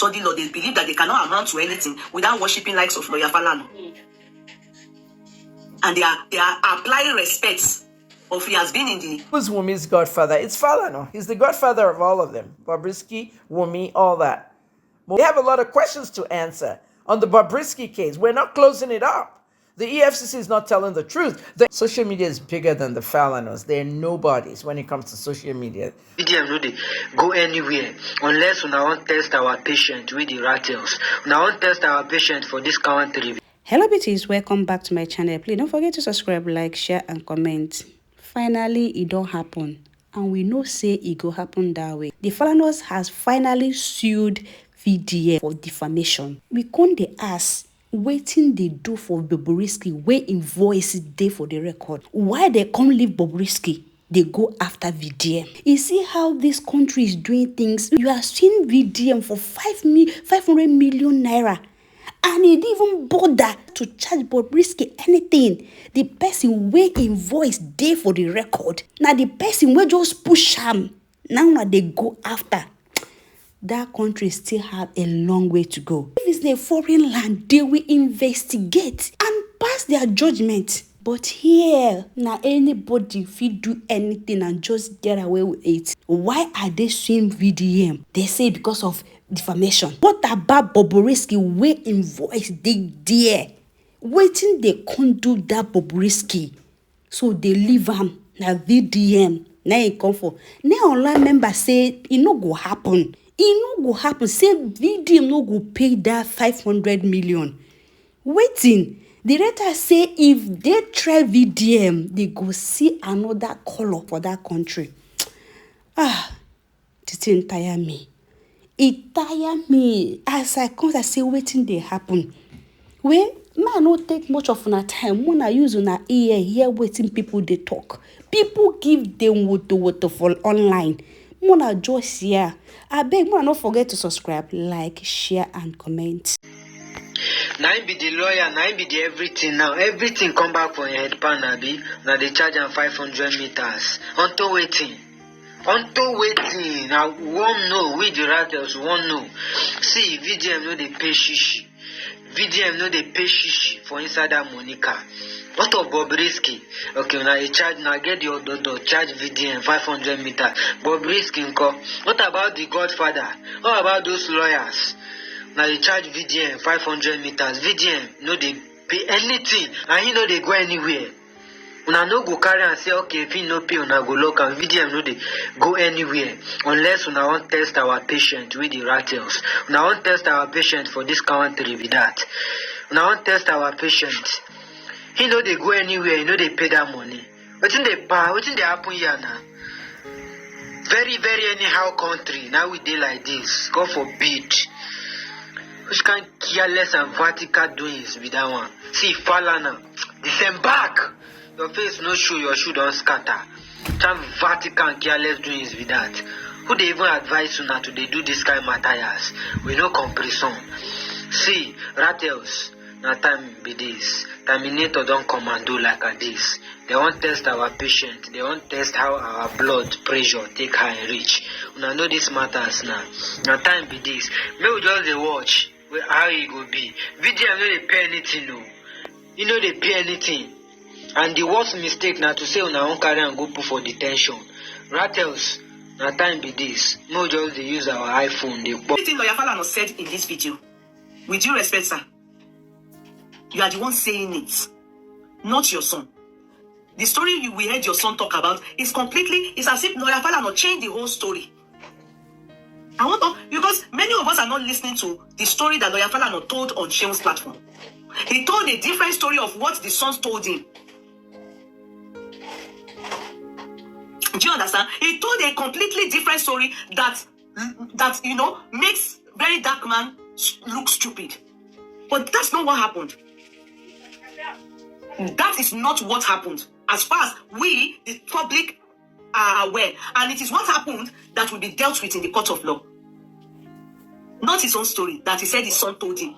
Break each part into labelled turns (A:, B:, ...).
A: study law, they believe that they cannot amount to anything without worshipping likes of Lawyer Falana. And they are applying respect of he has been in the...
B: Who's Wumi's godfather? It's Falana. He's the godfather of all of them. Bobrisky, Wumi, all that. But we have a lot of questions to answer on the Bobrisky case. We're not closing it up. The EFCC is not telling the truth. The social media is bigger than the Falanas. They're nobodies when it comes to social media.
C: VDM no dey go anywhere unless we want test our patient with the Ratels. We want test our patient for this country.
D: Hello beauties, welcome back to my channel. Please don't forget to subscribe, like, share and comment. Finally, it don't happen. And we know say it go happen that way. The Falanas has finally sued VDM for defamation. We can't dey ask waiting they do for Bobrisky where invoice day for the record. Why they come leave Bobrisky? They go after VDM. You see how this country is doing things. You are seeing VDM for 500 million naira. And he didn't even bother to charge Bobrisky anything. The person where invoice day for the record. Now the person will just push him. Now they go after. That country still have a long way to go. If it's a foreign land, they will investigate and pass their judgment. But here, now anybody fit do anything and just get away with it. Why are they suing VDM? They say because of defamation. What about Bobrisky where invoice they there? Waiting they can't do that Bobrisky. So they leave him. Now VDM. Now he come for. Now online members say it no go happen. It no go happen. Say VDM no go pay that 500 million. Waiting. The Ratel say if they try VDM, they go see another color for that country. This thing tire me. It tire me. As I come, I say waiting they happen. Well, man, no take much of una time. When I use una ear, hear waiting people they talk. People give them water for online. Mona just here. I beg Mona not forget to subscribe, like, share and comment.
C: Now be the lawyer, now be the everything now. Everything come back for your head pan abi. Now they charge them 500 meters. Until waiting. Now one know we the Ratels won't know. See VDM no they pay shishi. VDM no they pay shishi for inside that Monica. What of Bobrisky? Okay, now you charge, now get your daughter, charge VDM 500 meters. Bobrisky, what about the Godfather? What about those lawyers? Now you charge VDM 500 meters. VDM, no they pay anything, and he know they go anywhere. Una no go carry and say, okay, if he no pay, una go local. VDM no they go anywhere unless una want test our patient with the Ratels. Una want test our patient for this country with that. Una want test our patient. He know they go anywhere, he know they pay that money. What in they happen here now? Very, very anyhow country. Now we dey like this. God forbid. Which kind of careless and vertical doings with that one? See, Falana, disembark. Your face no show, your shoe don't scatter. Some vertical and careless doings with that. Who they even advise you now to they do this kind of matters? We no comparison. See, Ratels. Now time be this. Terminator don't commando like a this. They won't test our patient. They won't test how our blood pressure take high and reach. Una know this matters now. Now time be this. May we just watch how it go be. VDM no they pay anything no. You know they pay anything. And the worst mistake now to say una won't carry and go put for detention. Ratels. Now time be this. May we just they use our iPhone.
A: Everything Lawyer Falana said in this video, with due respect, sir, you are the one saying it, not your son. The story we heard your son talk about is it's as if Lawyer Falana changed the whole story. I want to, because many of us are not listening to the story that Lawyer Falana told on Sheun's platform. He told a different story of what the sons told him. Do you understand? He told a completely different story that makes very dark man look stupid. But that's not what happened. That is not what happened. As far as we, the public, are aware. And it is what happened that will be dealt with in the court of law. Not his own story that he said his son told him.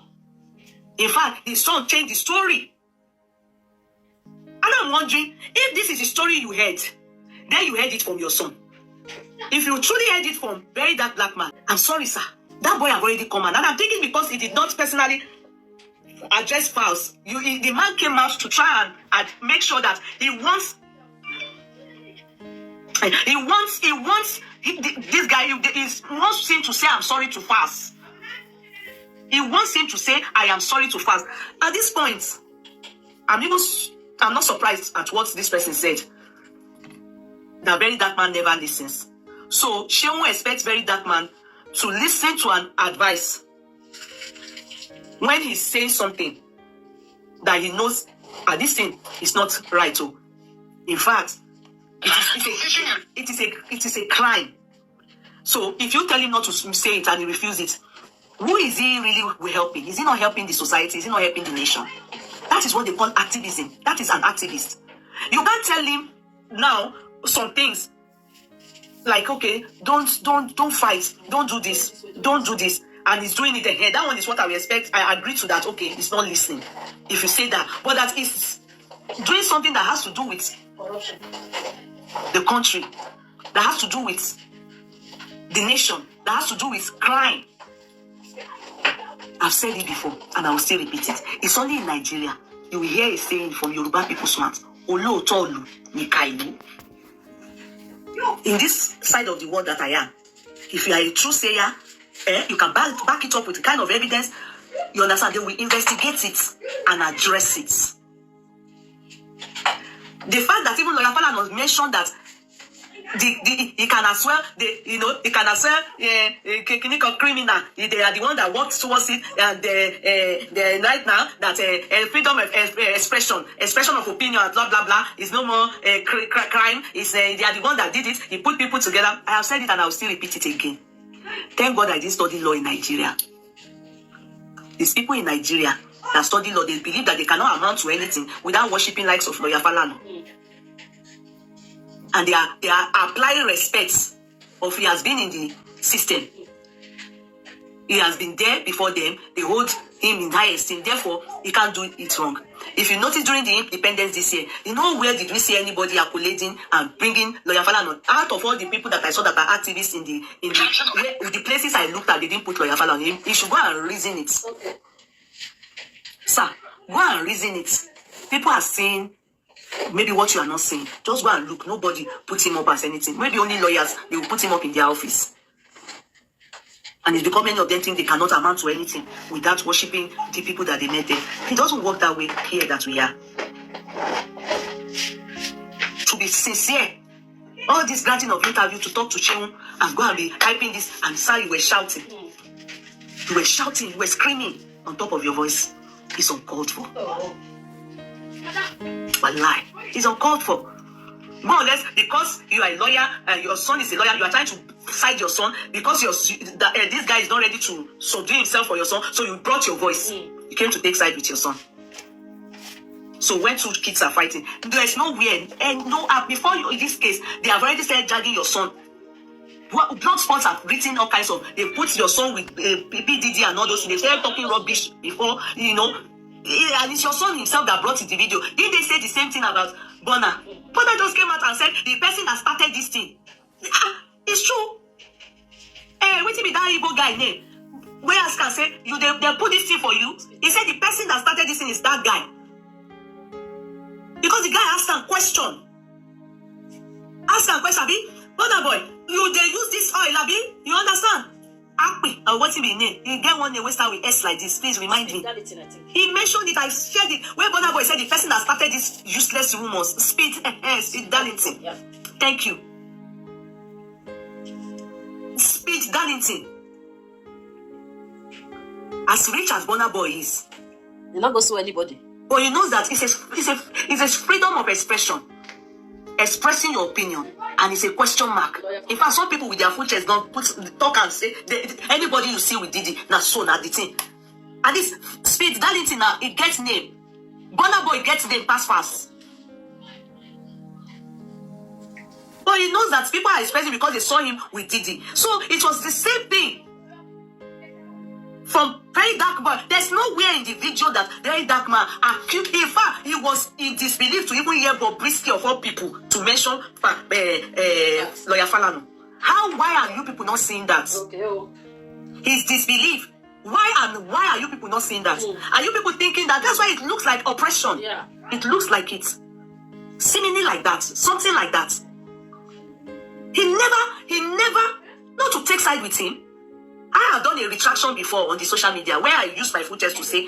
A: In fact, his son changed the story. And I'm wondering, if this is the story you heard, then you heard it from your son. If you truly heard it from very dark black man, I'm sorry, sir. That boy have already come out. And I'm thinking because he did not personally address Falz, the man came out to try and make sure that he wants this guy, he wants him to say, I'm sorry to Falz. He wants him to say, I am sorry to Falz. At this point, I'm not surprised at what this person said. That very dark man never listens. So Shehu expects very dark man to listen to an advice when he's saying something that he knows this thing is not right. Oh. In fact, it is a crime. So if you tell him not to say it and he refuses it, who is he really helping? Is he not helping the society? Is he not helping the nation? That is what they call activism. That is an activist. You can't tell him now some things like, okay, don't fight, don't do this, and he's doing it ahead. That one is what I will expect. I agree to that. Okay, he's not listening. If you say that, but that is doing something that has to do with the country, that has to do with the nation, that has to do with crime. I've said it before, and I will still repeat it. It's only in Nigeria you will hear a saying from Yoruba people's mouth: "Olóòótọ́ ni ká ìlú." In this side of the world that I am, if you are a true sayer, you can back it up with the kind of evidence. You understand? They will investigate it and address it. The fact that even Lawyer Falana mentioned that he can as well, he can as well, criminal. They are the one that works towards it, and right now that freedom of expression of opinion, blah blah blah, is no more crime. They are the one that did it. He put people together. I have said it and I will still repeat it again. Thank God I didn't study law in Nigeria. These people in Nigeria that study law, they believe that they cannot amount to anything without worshipping likes of Lawyer Falana. And they are applying respect of he has been in the system. He has been there before them. They hold him in high esteem. Therefore, he can't do it wrong. If you notice during the independence this year, where did we see anybody accolading and bringing Lawyer Falana? Out of all the people that I saw that are activists in the places I looked at, they didn't put Lawyer Falana. You should go and reason it. Okay. Sir, go and reason it. People are saying maybe what you are not saying. Just go and look. Nobody put him up as anything. Maybe only lawyers, they will put him up in their office. And it's because many of them think they cannot amount to anything without worshipping the people that they met there. It doesn't work that way here that we are. To be sincere, all this granting of interview to talk to Shehu and go and be hyping this, and sir, you were shouting. You were shouting, you were screaming on top of your voice. It's uncalled for. But lie. It's uncalled for. More or less, because you are a lawyer and your son is a lawyer, you are trying to side your son because this guy is not ready to subdue himself for your son, so you brought your voice. You came to take side with your son. So when two kids are fighting, there is nowhere, and before you, in this case, they have already started dragging your son. Blood spots have written all kinds of, they put your son with PDD and all those things. They started talking rubbish before, and it's your son himself that brought it the video. Didn't they say the same thing about Bonner? Bonner just came out and said the person that started this thing. It's true. Wait till me that Igbo guy name. Where else can say they put this thing for you? He said the person that started this thing is that guy. Because the guy asked a question. Bonner boy, they use this oil, abi? You understand? What's his name? You get one name, we start with S like this. Please remind me. He mentioned it. I shared it. Where Bonner boy said the person that started this useless rumors, Speed Darlington. Yeah. Thank you. Speed Darlington. As rich as Bonner boy is,
E: you're not going to sue anybody.
A: But you know that it's a freedom of expression. Expressing your opinion, and it's a question mark. In fact, some people with their full chest don't talk and say anybody you see with Didi, not so, not the thing. And this Speed Darlington now, it gets name. Bonner boy gets name fast. But he knows that people are expressing because they saw him with Didi. So it was the same thing. From very dark boy, there's nowhere in the video that very dark man accused. In fact, he was in disbelief to even hear Brust of all people to mention Lawyer Falana. Why are you people not seeing that?
E: Okay.
A: his disbelief. Why are you people not seeing that? Are you people thinking that that's why it looks like oppression?
E: Yeah.
A: It looks like it. Seemingly like that. Something like that. He never, not to take side with him. I have done a retraction before on the social media where I used my footage to say,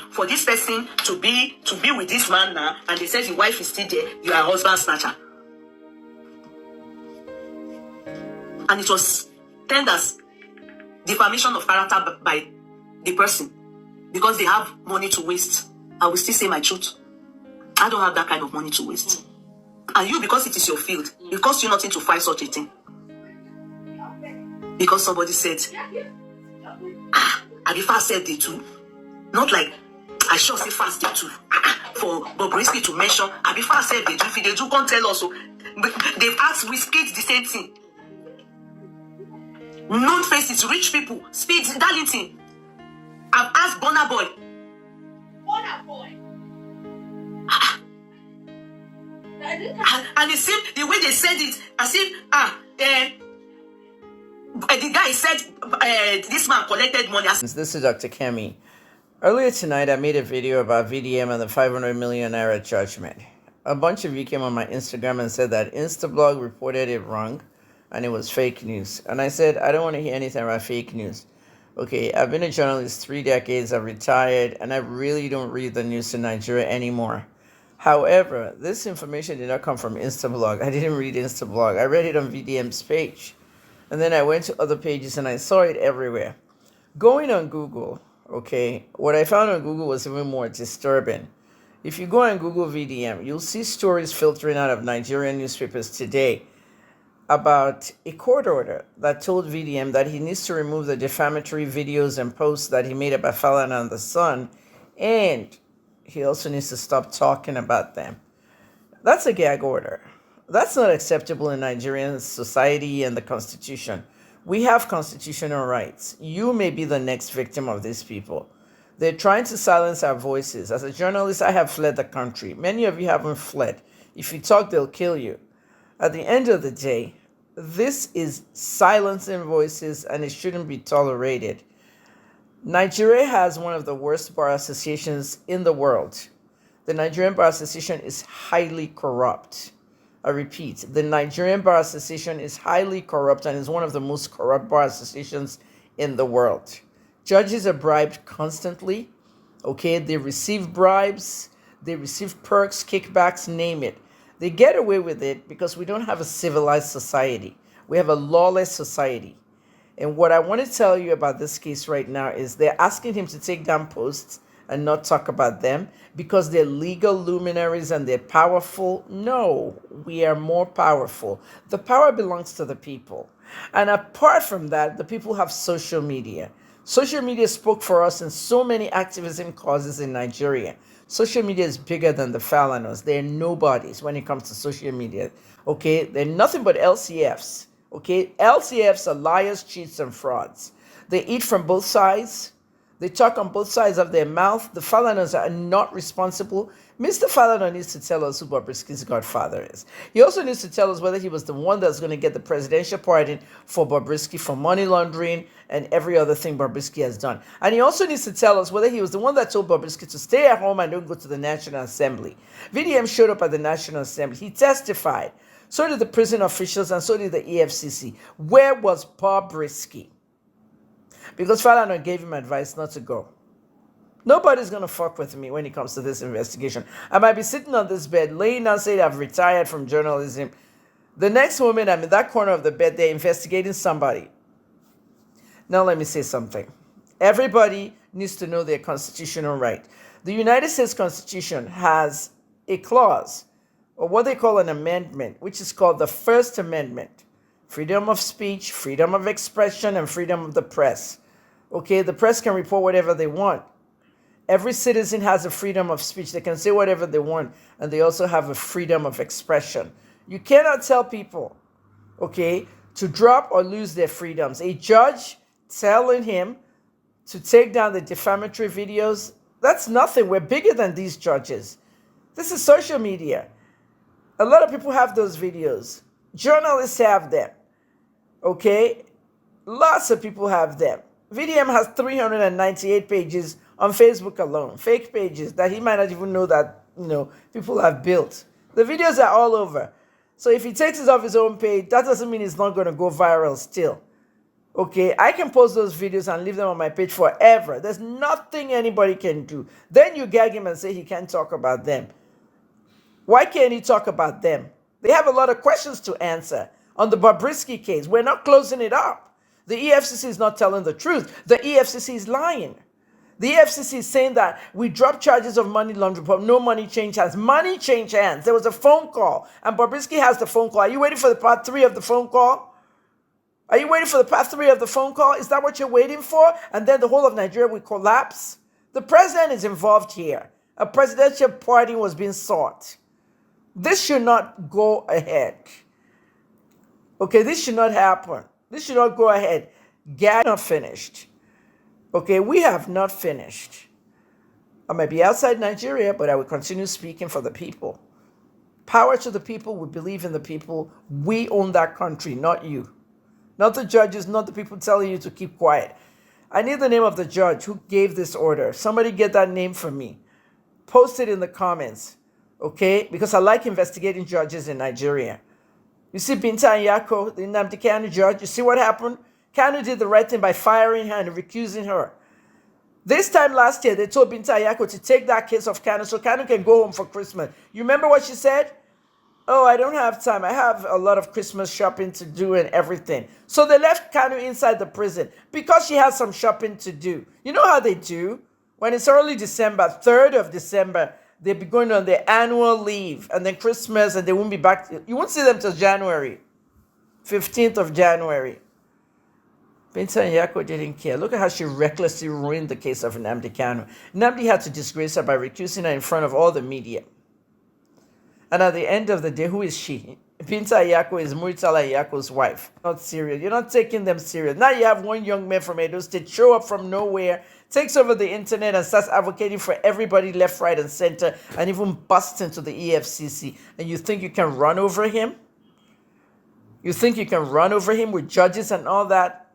A: for this person to be with this man now, and they said your wife is still there, you are a husband snatcher. And it was termed as defamation of character by the person because they have money to waste. I will still say my truth. I don't have that kind of money to waste. And you, because it is your field, it costs you nothing to fight such a thing. Because somebody said, I be fast said they too. Not like I sure say fast they too. For Bobrisky to mention, I be fast said they do. If they do, can't tell us. They've asked Wizkid the same thing. Known faces, rich people, Speed, Darlington. I've asked Bonner Boy. And it seemed the way they said it, as if the guy said this man collected money.
B: This is Dr. Kemi. Earlier tonight, I made a video about VDM and the 500 million naira judgment. A bunch of you came on my Instagram and said that Instablog reported it wrong and it was fake news. And I said, I don't want to hear anything about fake news. Okay, I've been a journalist 3 decades, I've retired, and I really don't read the news in Nigeria anymore. However, this information did not come from Instablog. I didn't read Instablog. I read it on VDM's page. And then I went to other pages and I saw it everywhere. Going on Google, okay, what I found on Google was even more disturbing. If you go on Google VDM, you'll see stories filtering out of Nigerian newspapers today about a court order that told VDM that he needs to remove the defamatory videos and posts that he made about Falana and the Sun, and he also needs to stop talking about them. That's a gag order. That's not acceptable in Nigerian society and the Constitution. We have constitutional rights. You may be the next victim of these people. They're trying to silence our voices. As a journalist, I have fled the country. Many of you haven't fled. If you talk, they'll kill you. At the end of the day, this is silencing voices and it shouldn't be tolerated. Nigeria has one of the worst bar associations in the world. The Nigerian Bar Association is highly corrupt. I repeat, the Nigerian Bar Association is highly corrupt and is one of the most corrupt bar associations in the world. Judges are bribed constantly. Okay, they receive bribes, they receive perks, kickbacks, name it. They get away with it because we don't have a civilized society. We have a lawless society. And what I want to tell you about this case right now is they're asking him to take down posts and not talk about them because they're legal luminaries and they're powerful. No, we are more powerful. The power belongs to the people. And apart from that, the people have social media. Social media spoke for us in so many activism causes in Nigeria. Social media is bigger than the Falanas. They're nobodies when it comes to social media. Okay, they're nothing but LCFs. Okay, LCFs are liars, cheats, and frauds. They eat from both sides. They talk on both sides of their mouth. The Falanas are not responsible. Mr. Falana needs to tell us who Bobrisky's godfather is. He also needs to tell us whether he was the one that's going to get the presidential pardon for Bobrisky for money laundering and every other thing Bobrisky has done. And he also needs to tell us whether he was the one that told Bobrisky to stay at home and don't go to the National Assembly. VDM showed up at the National Assembly. He testified. So did the prison officials and so did the EFCC. Where was Bobrisky? Because Falana gave him advice not to go. Nobody's going to fuck with me when it comes to this investigation. I might be sitting on this bed, laying down, saying I've retired from journalism. The next moment, I'm in that corner of the bed, they're investigating somebody. Now let me say something. Everybody needs to know their constitutional right. The United States Constitution has a clause, or what they call an amendment, which is called the First Amendment. Freedom of speech, freedom of expression, and freedom of the press. Okay, the press can report whatever they want. Every citizen has a freedom of speech. They can say whatever they want, and they also have a freedom of expression. You cannot tell people, okay, to drop or lose their freedoms. A judge telling him to take down the defamatory videos, that's nothing. We're bigger than these judges. This is social media. A lot of people have those videos. Journalists have them. Okay? Lots of people have them. VDM has 398 pages on Facebook alone, fake pages that he might not even know that people have built. The videos are all over. So if he takes it off his own page, that doesn't mean it's not going to go viral still. Okay, I can post those videos and leave them on my page forever. There's nothing anybody can do. Then you gag him and say he can't talk about them. Why can't he talk about them? They have a lot of questions to answer on the Bobrisky case. We're not closing it up. The EFCC is not telling the truth. The EFCC is lying. The EFCC is saying that we dropped charges of money laundering, but no money changed hands. Money changed hands. There was a phone call, and Bobrisky has the phone call. Are you waiting for the part 3 of the phone call? Are you waiting for the part 3 of the phone call? Is that what you're waiting for? And then the whole of Nigeria will collapse? The president is involved here. A presidential pardon was being sought. This should not go ahead. Okay, this should not happen. This should not go ahead. Gag not finished. Okay, we have not finished. I might be outside Nigeria, but I will continue speaking for the people. Power to the people. We believe in the people. We own that country, not you. Not the judges, not the people telling you to keep quiet. I need the name of the judge who gave this order. Somebody get that name for me. Post it in the comments, okay? Because I like investigating judges in Nigeria. You see Binta Nyako, the Nnamdi Kanu judge, you see what happened? Kanu did the right thing by firing her and recusing her. This time last year, they told Binta Nyako to take that case of Kanu so Kanu can go home for Christmas. You remember what she said? Oh, I don't have time. I have a lot of Christmas shopping to do and everything. So they left Kanu inside the prison because she has some shopping to do. You know how they do? When it's early December, 3rd of December, they'll be going on their annual leave. And then Christmas, and they won't be back. You won't see them till January. 15th of January. Binta Nyako didn't care. Look at how she recklessly ruined the case of Nnamdi Kanu. Nnamdi had to disgrace her by recusing her in front of all the media. And at the end of the day, who is she? Binta Nyako is Muritala Nyako's wife. Not serious. You're not taking them serious. Now you have one young man from Edo State show up from nowhere, takes over the internet and starts advocating for everybody left, right, and center, and even busts into the EFCC. And you think you can run over him? You think you can run over him with judges and all that?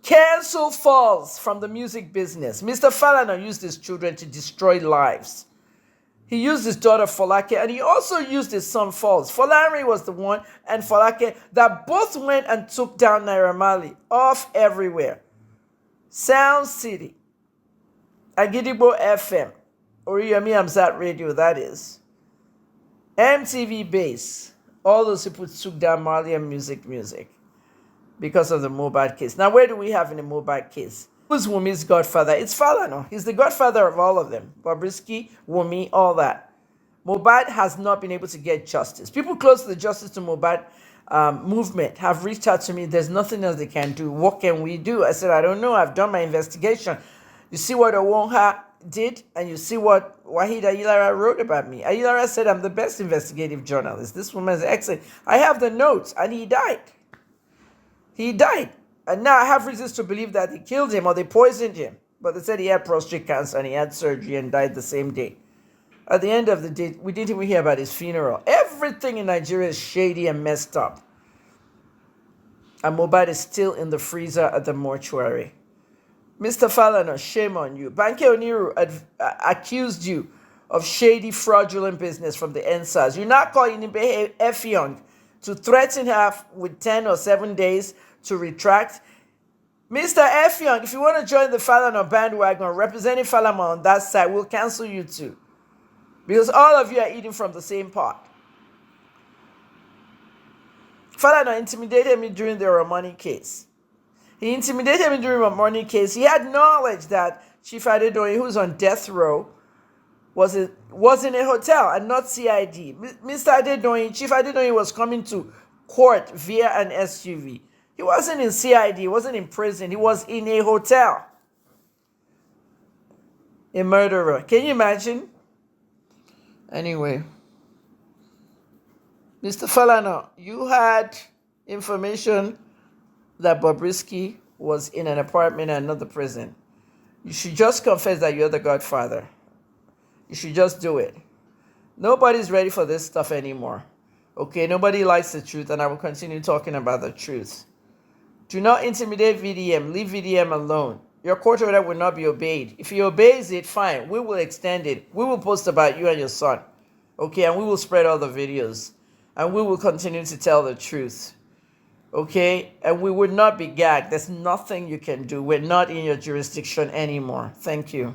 B: Cancel falls from the music business. Mr. Falana used his children to destroy lives. He used his daughter Falake, and he also used his son Falls. Falana was the one, and Falake, that both went and took down Naira Marley off everywhere. Sound City, Agidigbo FM, Oriyemi Amzat Radio, that is. MTV Base, all those people took down Marley and music because of the Mohbad case. Now, where do we have in the Mohbad case? Who's Wumi's godfather? It's Falana. He's the godfather of all of them. Bobrisky, Wumi, all that. Mohbad has not been able to get justice. People close to the Justice to Mohbad movement have reached out to me. There's nothing else they can do. What can we do? I said, I don't know. I've done my investigation. You see what Owonha did, and you see what Wahid Ayilara wrote about me. Ayilara said I'm the best investigative journalist. This woman's excellent. I have the notes, and he died. He died. And now I have reasons to believe that they killed him or they poisoned him. But they said he had prostate cancer and he had surgery and died the same day. At the end of the day, we didn't even hear about his funeral. Everything in Nigeria is shady and messed up. And Mohbad is still in the freezer at the mortuary. Mr. Falana, shame on you. Banke Oniru accused you of shady, fraudulent business from the NSAS. You now call Inibe Effiong to threaten her with 10 or 7 days to retract. Mr. Effiong, if you want to join the Falana bandwagon representing Falana on that side, we'll cancel you too. Because all of you are eating from the same pot. Falana intimidated me during the Romani case. He intimidated me during the Romani case. He had knowledge that Chief Adedoyin, who's on death row, was in a hotel and not CID. Mr. Adedoyin, Chief Adedoyin was coming to court via an SUV. He wasn't in CID, he wasn't in prison, he was in a hotel. A murderer. Can you imagine? Anyway, Mr. Falana, you had information that Bobrisky was in an apartment and not the prison. You should just confess that you're the godfather. You should just do it. Nobody's ready for this stuff anymore. Okay, nobody likes the truth, and I will continue talking about the truth. Do not intimidate VDM. Leave VDM alone. Your court order will not be obeyed. If he obeys it, fine. We will extend it. We will post about you and your son. Okay, and we will spread all the videos. And we will continue to tell the truth. Okay, and we would not be gagged. There's nothing you can do. We're not in your jurisdiction anymore. Thank you.